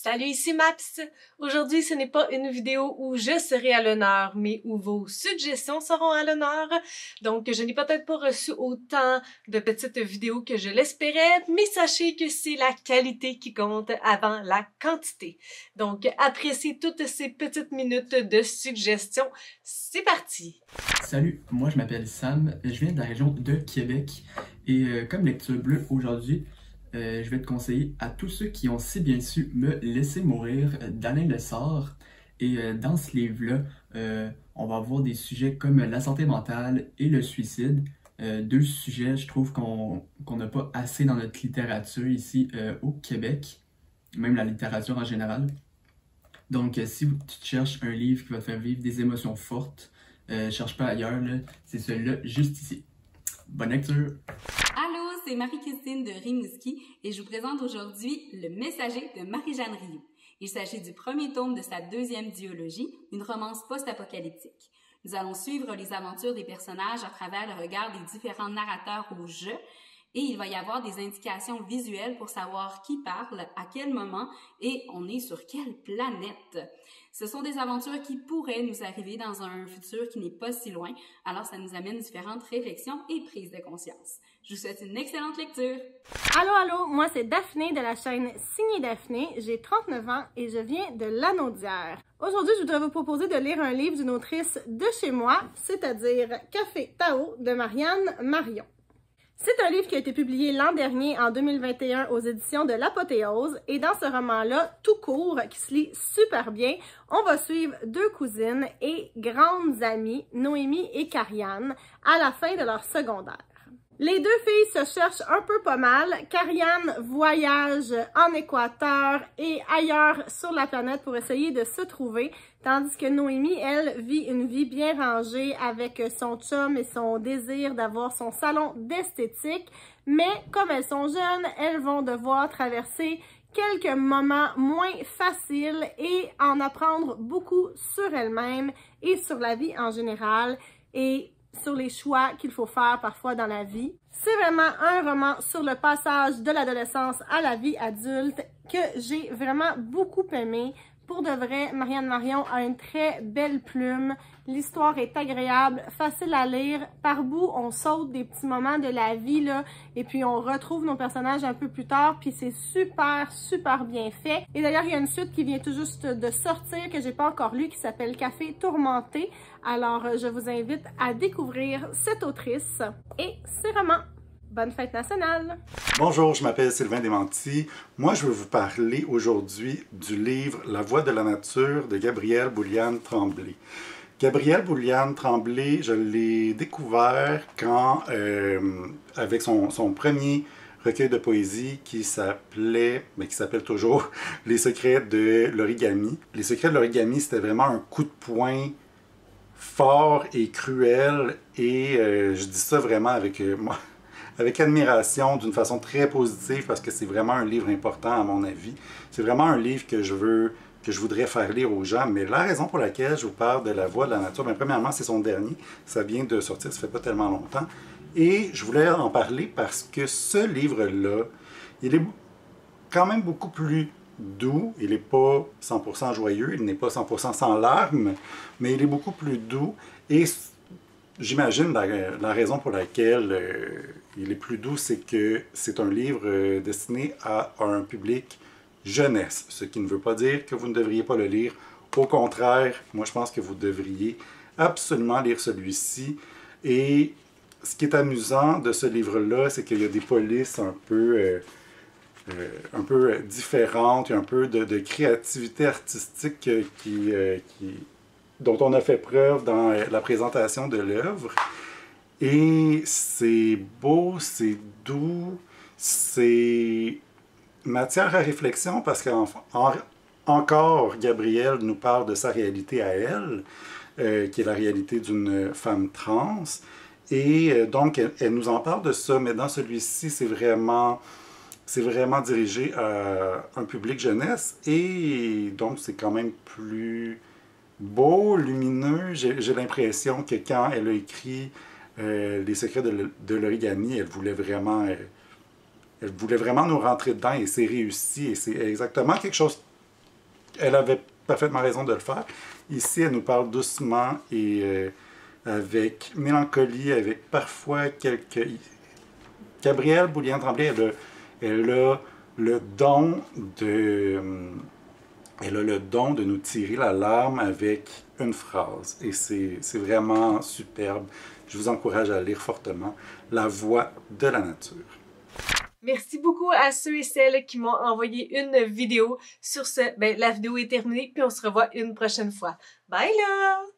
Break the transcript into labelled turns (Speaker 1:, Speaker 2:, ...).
Speaker 1: Salut, ici Maps. Aujourd'hui, ce n'est pas une vidéo où je serai à l'honneur, mais où vos suggestions seront à l'honneur. Donc, je n'ai peut-être pas reçu autant de petites vidéos que je l'espérais, mais sachez que c'est la qualité qui compte avant la quantité. Donc, appréciez toutes ces petites minutes de suggestions. C'est parti!
Speaker 2: Salut, moi je m'appelle Sam, je viens de la région de Québec et comme lecture bleue aujourd'hui, je vais te conseiller à tous ceux qui ont si bien su me laisser mourir d'Alain Lessard. Et dans ce livre-là, on va voir des sujets comme la santé mentale et le suicide. Deux sujets, je trouve qu'on n'a pas assez dans notre littérature ici au Québec, même la littérature en général. Donc si tu cherches un livre qui va te faire vivre des émotions fortes, cherche pas ailleurs, c'est celui-là juste ici. Bonne lecture!
Speaker 3: Allô, c'est Marie-Christine de Rimouski et je vous présente aujourd'hui Le Messager de Marie-Jeanne Rioux. Il s'agit du premier tome de sa deuxième duologie, une romance post-apocalyptique. Nous allons suivre les aventures des personnages à travers le regard des différents narrateurs au jeu et il va y avoir des indications visuelles pour savoir qui parle, à quel moment et on est sur quelle planète. Ce sont des aventures qui pourraient nous arriver dans un futur qui n'est pas si loin, alors ça nous amène différentes réflexions et prises de conscience. Je vous souhaite une excellente lecture!
Speaker 4: Allô, moi c'est Daphné de la chaîne Signée Daphné, j'ai 39 ans et je viens de Lanaudière. Aujourd'hui, je voudrais vous proposer de lire un livre d'une autrice de chez moi, c'est-à-dire Café Tao de Marianne Marion. C'est un livre qui a été publié l'an dernier, en 2021, aux éditions de l'Apothéose. Et dans ce roman-là, tout court, qui se lit super bien, on va suivre deux cousines et grandes amies, Noémie et Karianne, à la fin de leur secondaire. Les deux filles se cherchent un peu pas mal. Karianne voyage en Équateur et ailleurs sur la planète pour essayer de se trouver, tandis que Noémie, elle, vit une vie bien rangée avec son chum et son désir d'avoir son salon d'esthétique. Mais comme elles sont jeunes, elles vont devoir traverser quelques moments moins faciles et en apprendre beaucoup sur elles-mêmes et sur la vie en général. Et sur les choix qu'il faut faire parfois dans la vie. C'est vraiment un roman sur le passage de l'adolescence à la vie adulte que j'ai vraiment beaucoup aimé. Pour de vrai, Marianne Marion a une très belle plume. L'histoire est agréable, facile à lire. Par bout, on saute des petits moments de la vie, là, et puis on retrouve nos personnages un peu plus tard, puis c'est super bien fait. Et d'ailleurs, il y a une suite qui vient tout juste de sortir, que j'ai pas encore lu, qui s'appelle Café Tourmenté. Alors, je vous invite à découvrir cette autrice et ses romans. Bonne fête nationale!
Speaker 5: Bonjour, je m'appelle Sylvain Desmentis. Moi, je veux vous parler aujourd'hui du livre La Voix de la nature de Gabrielle Bouliane-Tremblay. Gabrielle Bouliane-Tremblay, je l'ai découvert quand, avec son premier recueil de poésie qui s'appelait, mais qui s'appelle toujours, Les secrets de l'origami. Les secrets de l'origami, c'était vraiment un coup de poing fort et cruel, et je dis ça vraiment avec moi. Avec admiration, d'une façon très positive, parce que c'est vraiment un livre important à mon avis. C'est vraiment un livre que je voudrais faire lire aux gens. Mais la raison pour laquelle je vous parle de La Voix de la nature, bien, premièrement, c'est son dernier. Ça vient de sortir, ça fait pas tellement longtemps. Et je voulais en parler parce que ce livre-là, il est quand même beaucoup plus doux. Il n'est pas 100% joyeux, il n'est pas 100% sans larmes, mais il est beaucoup plus doux. Et j'imagine la raison pour laquelle il est plus doux, c'est que c'est un livre destiné à un public jeunesse, ce qui ne veut pas dire que vous ne devriez pas le lire. Au contraire, moi je pense que vous devriez absolument lire celui-ci. Et ce qui est amusant de ce livre-là, c'est qu'il y a des polices un peu différentes, il y a un peu de créativité artistique dont on a fait preuve dans la présentation de l'œuvre. Et c'est beau, c'est doux, c'est matière à réflexion parce qu'encore, Gabrielle nous parle de sa réalité à elle, qui est la réalité d'une femme trans. Et donc, elle nous en parle de ça, mais dans celui-ci, c'est vraiment dirigé à un public jeunesse. Et donc, c'est quand même plus beau, lumineux. J'ai l'impression que quand elle a écrit Les secrets de l'origami, elle voulait vraiment nous rentrer dedans et c'est réussi. Et c'est exactement quelque chose elle avait parfaitement raison de le faire. Ici, elle nous parle doucement et avec mélancolie, avec parfois quelques... Gabrielle Bouliane-Tremblay, elle a le don de... Elle a le don de nous tirer la larme avec une phrase. Et c'est vraiment superbe. Je vous encourage à lire fortement La voix de la nature.
Speaker 1: Merci beaucoup à ceux et celles qui m'ont envoyé une vidéo. Sur ce, la vidéo est terminée, puis on se revoit une prochaine fois. Bye là!